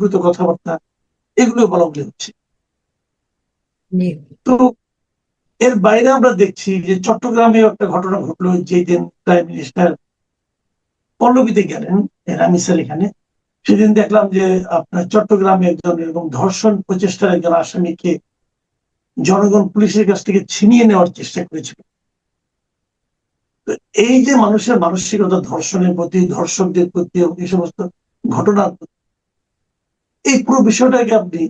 দ্রুত কথাবার্তা, এগুলো বলা বলি হচ্ছে। তো এর বাইরে আমরা দেখছি যে চট্টগ্রামে একটা ঘটনা ঘটলো, যেই দিন প্রাইম মিনিস্টার পল্লবীতে গেলেন রামিসার এখানে, সেদিন দেখলাম যে আপনার চট্টগ্রামে একজন এরকম ধর্ষণ প্রচেষ্টার একজন আসামিকে জনগণ পুলিশের কাছ থেকে ছিনিয়ে নেওয়ার চেষ্টা করেছিল। তো এই যে মানুষের মানসিকতা ধর্ষণের প্রতি, ধর্ষকদের প্রতি, এই সমস্ত ঘটনার প্রতি, এই পুরো বিষয়টাকে আপনি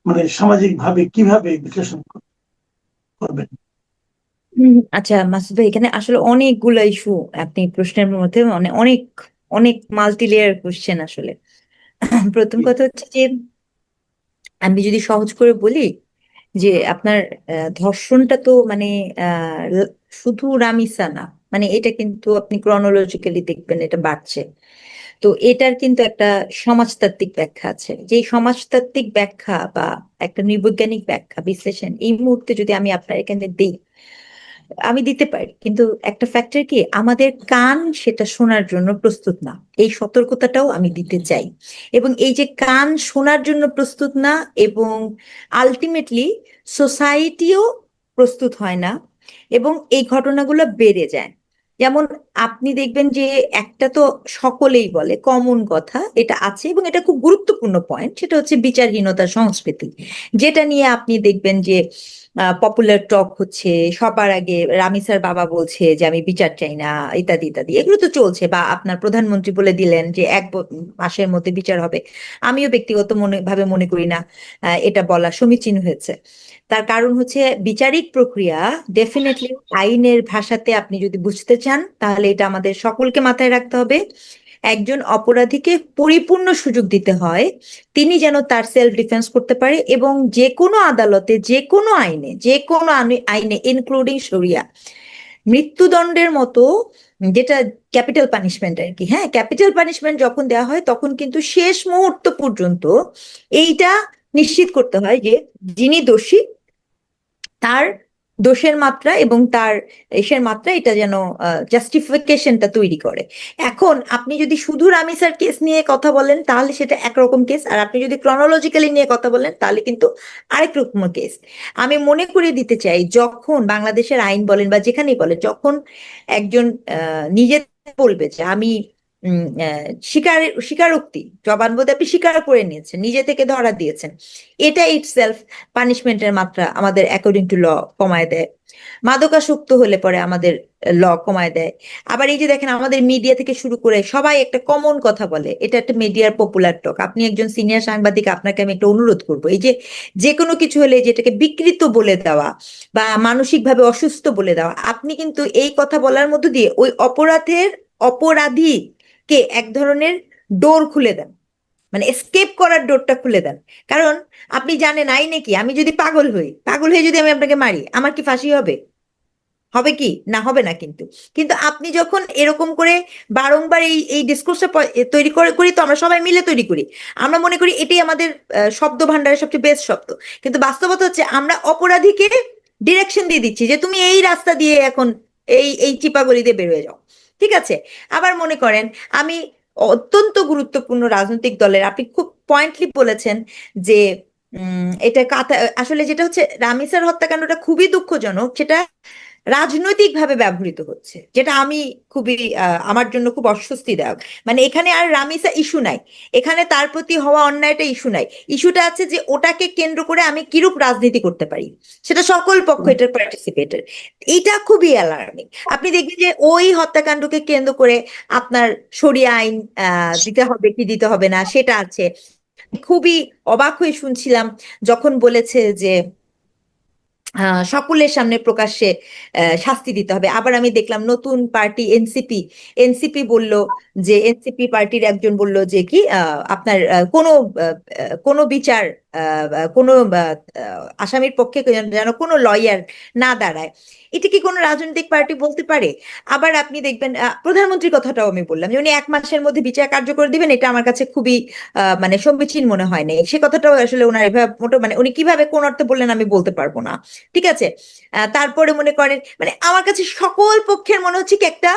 মানে সামাজিক ভাবে কিভাবে বিশ্লেষণ করবেন? আচ্ছা মাসুদ ভাই, এখানে আসলে অনেকগুলো ইস্যু আপনি প্রশ্নের মধ্যে, মানে অনেক অনেক মাল্টি লেয়ার কোশ্চেন আসলে। প্রথম কথা হচ্ছে যে আমি যদি সহজ করে বলি যে আপনার ধর্ষণটা তো মানে আহ, শুধু রামিসা না, মানে এটা কিন্তু আপনি ক্রনোলজিক্যালি দেখবেন এটা বাড়ছে। তো এটার কিন্তু একটা সমাজতাত্ত্বিক ব্যাখ্যা আছে, যে সমাজতাত্ত্বিক ব্যাখ্যা বা একটা নৃবৈজ্ঞানিক ব্যাখ্যা বিশ্লেষণ এই মুহূর্তে যদি আমি আপনার এখানে দিই, আমি দিতে পারি, কিন্তু একটা ফ্যাক্টর কি, আমাদের কান সেটা শোনার জন্য প্রস্তুত না, এই সতর্কতাটাও আমি দিতে চাই। এবং এই যে কান শোনার জন্য প্রস্তুত না, এবং আলটিমেটলি সোসাইটিও প্রস্তুত হয় না, এবং এই ঘটনাগুলো বেড়ে যায়। যেমন আপনি দেখবেন যে একটা তো সকলেই বলে, কমন কথা এটা আছে এবং এটা খুব গুরুত্বপূর্ণ পয়েন্ট, সেটা হচ্ছে বিচারহীনতার সংস্কৃতি, যেটা নিয়ে আপনি দেখবেন যে পপুলার টক হচ্ছে। সবার আগে রামিসার বাবা বলছে যে আমি বিচার চাই না, ইত্যাদি ইত্যাদি, এগুলো তো চলছে। বা আপনার প্রধানমন্ত্রী বলে দিলেন যে মাসের মধ্যে বিচার হবে। আমিও ব্যক্তিগত ভাবে মনে করি না এটা বলা সমীচীন হয়েছে। তার কারণ হচ্ছে বিচারিক প্রক্রিয়া ডেফিনেটলি আইনের ভাষাতে আপনি যদি বুঝতে চান, তাহলে এটা আমাদের সকলকে মাথায় রাখতে হবে। একজন অপরাধীকে পরিপূর্ণ সুযোগ দিতে হয় তিনি যেন তার সেলফ ডিফেন্স করতে পারে, এবং যে কোনো আদালতে, যে কোনো আইনে, যে কোনো আইনে ইনক্লুডিং শরিয়া, মৃত্যুদণ্ডের মতো, যেটা ক্যাপিটাল পানিশমেন্ট আর কি, হ্যাঁ, ক্যাপিটাল পানিশমেন্ট যখন দেওয়া হয় তখন কিন্তু শেষ মুহূর্ত পর্যন্ত এইটা নিশ্চিত করতে হয় যে যিনি দোষী তার দোষের মাত্রা এবং তার এসের মাত্রা এটা যেন জাস্টিফিকেশনটা তৈরি করে। এখন আপনি যদি শুধু রামিসার কেস নিয়ে কথা বলেন তাহলে সেটা একরকম কেস, আর আপনি যদি ক্রনোলজিক্যালি নিয়ে কথা বলেন তাহলে কিন্তু আরেক রকম কেস। আমি মনে করিয়ে দিতে চাই, যখন বাংলাদেশের আইন বলেন বা যেখানেই বলেন, যখন একজন নিজে বলবে যে আমি স্বীকারোক্তি, জবানবন্দি আপনি স্বীকার করে নিয়েছেন, নিজে থেকে ধরা দিয়েছেন, এটা ইটসেলফ পানিশমেন্টের মাত্রা আমাদের অ্যাকর্ডিং টু ল কমায় দেয়। মাদকাসক্ত হলে পরে আমাদের ল কমায় দেয়। আবার এই যে দেখেন, আমাদের মিডিয়া থেকে শুরু করে সবাই একটা কমন কথা বলে, এটা একটা মিডিয়ার পপুলার টক। আপনি একজন সিনিয়র সাংবাদিক, আপনাকে আমি একটা অনুরোধ করবো, এই যে যে কোনো কিছু হলে যেটাকে বিকৃত বলে দেওয়া বা মানসিকভাবে অসুস্থ বলে দেওয়া, আপনি কিন্তু এই কথা বলার মধ্য দিয়ে ওই অপরাধীকে এক ধরনের ডোর খুলে দেন, মানে এসকেপ করার ডোরটা খুলে দেন। কারণ আপনি জানেন আইনে কি, আমি যদি পাগল হই, পাগল হয়ে যদি আমি আপনাকে মারি, আমার কি ফাঁসি হবে? হবে কি না? হবে না কিন্তু। কিন্তু আপনি যখন এরকম করে বারংবার এই এই ডিসকোর্সটা তৈরি করে করি, তো আমরা সবাই মিলে তৈরি করি, আমরা মনে করি এটাই আমাদের শব্দ ভান্ডারের সবচেয়ে বেস্ট শব্দ। কিন্তু বাস্তবতা হচ্ছে আমরা অপরাধীকে ডিরেকশন দিয়ে দিচ্ছি যে তুমি এই রাস্তা দিয়ে এখন এই এই চিপাগলি দিয়ে বের হয়ে যাও। ঠিক আছে। আবার মনে করেন, আমি অত্যন্ত গুরুত্বপূর্ণ রাজনৈতিক দলের, আপনি খুব পয়েন্টলি বলেছেন যে এটা আসলে যেটা হচ্ছে রামিসার হত্যাকাণ্ডটা খুবই দুঃখজনক, সেটা রাজনৈতিকভাবে ব্যবহৃত হচ্ছে, যেটা আমি খুবই আমার জন্য খুব অস্বস্তিদায়ক। মানে এখানে আর রামিসা ইস্যু নাই, এখানে তার প্রতি হওয়া অন্যায়টা ইস্যু নাই। ইস্যুটা আছে যে ওটাকে কেন্দ্র করে আমি কিরূপ রাজনীতি করতে পারি, সেটা সকল পক্ষ এটার পার্টিসিপেটের। এটা খুবই অ্যালার্মিং। আপনি দেখবেন যে ওই হত্যাকাণ্ডকে কেন্দ্র করে আপনার শরিয়া আইন দিতে হবে কি দিতে হবে না সেটা আছে। খুবই অবাক হয়ে শুনছিলাম যখন বলেছে যে সকলের সামনে প্রকাশ্যে শাস্তি দিতে হবে। আবার আমি দেখলাম নতুন পার্টি এনসিপি, এনসিপি বলল যে, এনসিপি পার্টির একজন বলল যে কি আপনার কোনো বিচার, কোনো আসামির পক্ষে যেন কোনো লয়ার না দাঁড়ায়। এটা কি কোনো রাজনৈতিক পার্টি বলতে পারে? আবার আপনি দেখবেন প্রধানমন্ত্রীর কথাটাও আমি বললাম যে উনি 1 মাসের মধ্যে বিচার কার্যকর দিবেন, এটা আমার কাছে খুবই মানে সমীচীন মনে হয় না। সে কথাটাও আসলে ওনার এভাবে মোটো, মানে উনি কিভাবে কোন অর্থে বললেন আমি বলতে পারবো না। ঠিক আছে। তারপরে মনে করেন, মানে আমার কাছে সকল পক্ষের মনে হচ্ছে কি একটা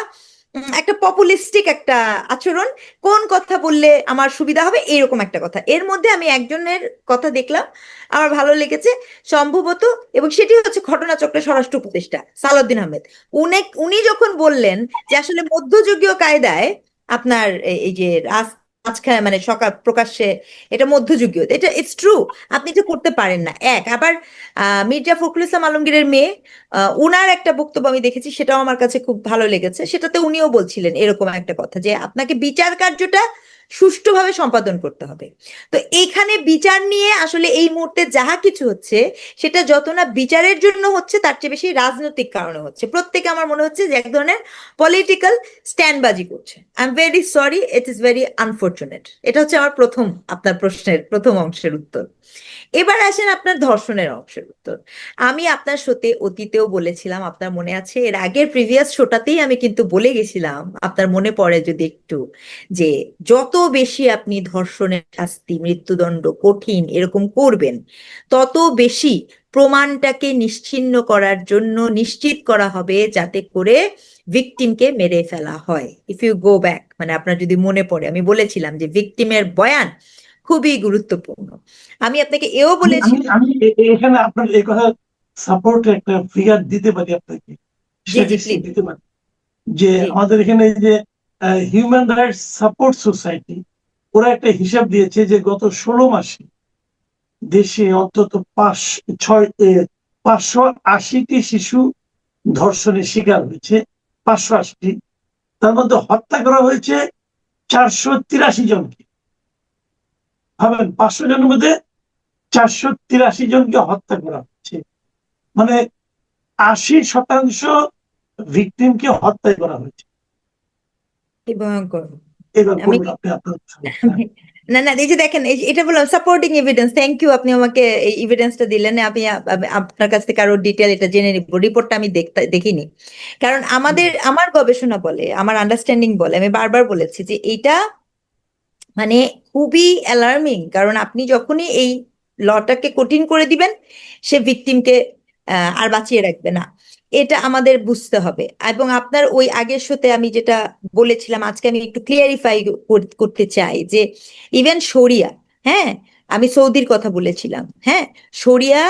একটা পপুলিস্টিক একটা আচরণ, কোন কথা বললে আমার সুবিধা হবে এরকম একটা কথা। এর মধ্যে আমি একজনের কথা দেখলাম, আমার ভালো লেগেছে সম্ভবত, এবং সেটি হচ্ছে ঘটনাচক্রের স্বরাষ্ট্র উপদেষ্টা সালাউদ্দিন আহমেদ। উনি যখন বললেন যে আসলে মধ্যযুগীয় কায়দায় আপনার এই যে মাঝখানে মানে সকাল প্রকাশ্যে, এটা মধ্যযুগীয়, এটা ইটস ট্রু, আপনি এটা করতে পারেন না। আবার মির্জা ফখরুল ইসলাম আলমগীরের মেয়ে, উনার একটা বক্তব্য আমি দেখেছি, সেটাও আমার কাছে খুব ভালো লেগেছে। সেটাতে উনিও বলছিলেন এরকম একটা কথা যে আপনাকে বিচার কার্যটা সুষ্ঠুভাবে সম্পাদন করতে হবে। তো এইখানে বিচার নিয়ে আসলে এই মুহূর্তে যাহা কিছু হচ্ছে, সেটা যত না বিচারের জন্য হচ্ছে, তার চেয়ে বেশি রাজনৈতিক কারণে হচ্ছে। প্রত্যেকে আমার মনে হচ্ছে যে এক ধরনের পলিটিক্যাল স্ট্যান্ডবাজি করছে। I am very sorry, it is very unfortunate. এটা হচ্ছে আমার প্রথম, আপনার প্রশ্নের প্রথম অংশের উত্তর। এবার আসেন আপনার ধর্ষণের অংশের উত্তর। আমি আপনার শোতে অতীতেও বলেছিলাম, আপনার মনে আছে, এর আগের প্রিভিয়াস শোটাতেই আমি কিন্তু বলে গেছিলাম, আপনার মনে পড়ে যদি একটু, যে যত বেশি আপনি ধর্ষণের শাস্তি, মৃত্যুদণ্ড, কঠিন এরকম করবেন, তত বেশি প্রমাণটাকে নিশ্চিহ্ন করার জন্য নিশ্চিত করা হবে যাতে করে ভিকটিমকে মেরে ফেলা হয়। ইফ ইউ গো ব্যাক, মানে আপনার যদি মনে পড়ে, আমি বলেছিলাম যে ভিকটিমের বয়ান খুবই গুরুত্বপূর্ণ। আমি আপনাকে এও আমি বলেছি। আমি আমি এখানে আপনার এই কথা সাপোর্ট একটা ফিগার দিতে পারি আপনাকে, জি জি, স্ট্যাটিস্টিক প্লিজ। দিতে পারি। যে জি আমাদের এখানে এই যে হিউম্যান রাইটস সাপোর্ট সোসাইটি, ওরা একটা হিসাব দিয়েছে যে গত 16 মাসে দেশে অন্তত 580টি শিশু ধর্ষণের শিকার হয়েছে। 580, তার মধ্যে হত্যা করা হয়েছে 483 জনকে। ভাবেন, 500 জনের মধ্যে 483 জনকে হত্যা করা হচ্ছে, মানে 80% ভিকটিমকে হত্যা করা হয়েছে। কি ভয়ঙ্কর। এবার আমি বলুন আপনি আপনার। না না, এই যে দেখেন, এটা বললাম সাপোর্টিং এভিডেন্স। থ্যাংক ইউ, আপনি আমাকে এই এভিডেন্সটা দিলেন। আমি আপনার কাছ থেকে আরো ডিটেল এটা জেনে নিব। রিপোর্টটা আমি দেখিনি, কারণ আমার গবেষণা বলে, আমার আন্ডারস্ট্যান্ডিং বলে, আমি বারবার বলেছি যে এইটা মানে খুবই অ্যালার্মিং। কারণ আপনি যখনই এই লটাকে কঠিন করে দিবেন, সে ভিকটিমকে আর বাঁচিয়ে রাখবে না। এটা আমাদের বুঝতে হবে। এবং আপনার ওই আগের শোতে আমি যেটা বলেছিলাম, আজকে আমি একটু ক্লিয়ারিফাই করতে চাই যে ইভেন শরিয়া, হ্যাঁ, আমি সৌদির কথা বলেছিলাম, হ্যাঁ, শরিয়া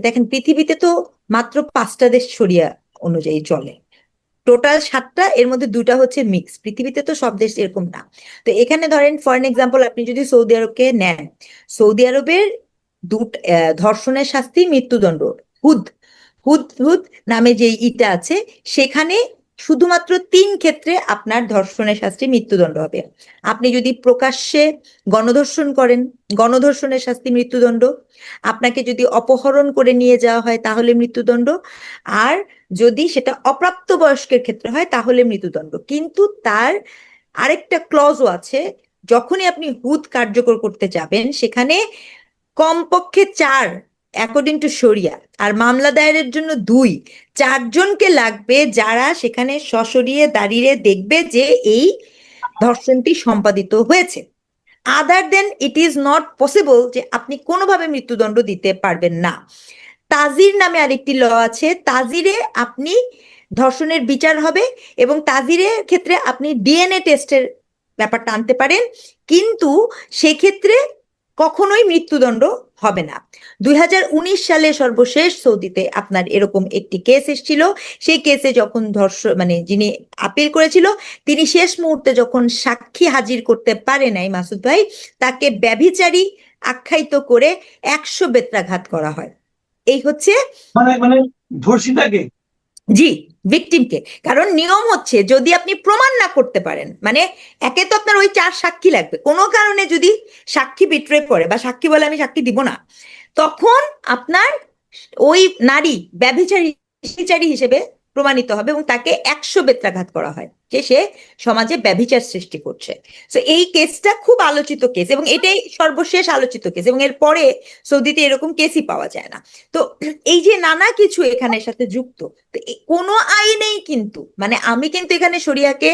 দেখেন পৃথিবীতে তো মাত্র 5টা দেশ শরিয়া অনুযায়ী চলে, টোটাল 7টা, এর মধ্যে 2টা হচ্ছে মিক্স। পৃথিবীতে তো সব দেশ এরকম না। তো এখানে ধরেন ফর এক্সাম্পল আপনি যদি সৌদি আরবকে নেন, সৌদি আরবের ধর্ষণের শাস্তি মৃত্যুদণ্ড। হুদ হুদ হুদ নামে যে ইটা আছে, সেখানে শুধুমাত্র 3 ক্ষেত্রে আপনার ধর্ষণের শাস্তি মৃত্যুদণ্ড হবে। আপনি যদি প্রকাশ্যে গণধর্ষণ করেন, গণধর্ষণের শাস্তি মৃত্যুদণ্ড। আপনাকে যদি অপহরণ করে নিয়ে যাওয়া হয় তাহলে মৃত্যুদণ্ড। আর যদি সেটা অপ্রাপ্তবয়স্কের ক্ষেত্রে হয় তাহলে মৃত্যুদণ্ড। কিন্তু তার আরেকটা ক্লজও আছে, যখনই আপনি হুদ কার্যকর করতে যাবেন, সেখানে কমপক্ষে 4, অ্যাকর্ডিং টু শরিয়া, আর মামলা দায়েরের জন্য 2, 4 জনকে লাগবে যারা সেখানে সশরীরে দাঁড়িয়ে দেখবে যে এই ধর্ষণটি সম্পাদিত হয়েছে। আদার দেন ইট ইজ নট পসিবল যে আপনি কোনোভাবে মৃত্যুদণ্ড দিতে পারবেন না। তাজির নামে আরেকটি ল আছে, তাজিরে আপনি ধর্ষণের বিচার হবে, এবং তাজিরের ক্ষেত্রে আপনি ডিএনএ টেস্টের ব্যাপারটা আনতে পারেন, কিন্তু সেক্ষেত্রে কখনোই মৃত্যুদণ্ড হবে না। 2019 সালে সর্বশেষ সৌদিতে আপনার এরকম একটি কেস এসেছিল। সেই কেসে যখন মানে যিনি আপিল করেছিল, তিনি শেষ মুহূর্তে যখন সাক্ষী হাজির করতে পারে নাই মাসুদ ভাই, তাকে ব্যভিচারী আখ্যায়িত করে 100 বেত্রাঘাত করা হয়। এই হচ্ছে, মানে মানে ধর্ষিতাকে। জি, ভিকটিমকে। কারণ নিয়ম হচ্ছে যদি আপনি প্রমাণ না করতে পারেন, মানে একে তো আপনার ওই 4 সাক্ষী লাগবে, কোনো কারণে যদি সাক্ষী বিট্রে করে বা সাক্ষী বলে আমি সাক্ষী দিব না, তখন আপনার ওই নারী ব্যভিচারী হিসেবে প্রমাণিত হবে এবং তাকে 100 বেত্রাঘাত করা হয় যে সে সমাজে ব্যভিচার সৃষ্টি করছে। তো এই কেসটা খুব আলোচিত কেস, এবং এটাই সর্বশেষ আলোচিত কেস, এবং এর পরে সৌদিতে এরকম কেসই পাওয়া যায় না। তো এই যে নানা কিছু এখানের সাথে যুক্ত, তো কোনো আইনেই কিন্তু, মানে আমি কিন্তু এখানে শরিয়াকে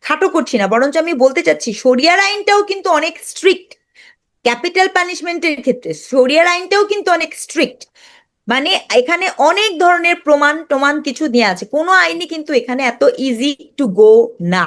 খাটো করছি না, বরঞ্চ আমি বলতে চাচ্ছি শরিয়ার আইনটাও কিন্তু অনেক স্ট্রিক্ট। ক্যাপিটাল পানিশমেন্টের ক্ষেত্রে শরিয়ার আইনটাও কিন্তু অনেক স্ট্রিক্ট। মানে এখানে অনেক ধরনের প্রমাণ টমান কিছু দেওয়া আছে, কোনো আইনই কিন্তু এখানে এত ইজি টু গো না।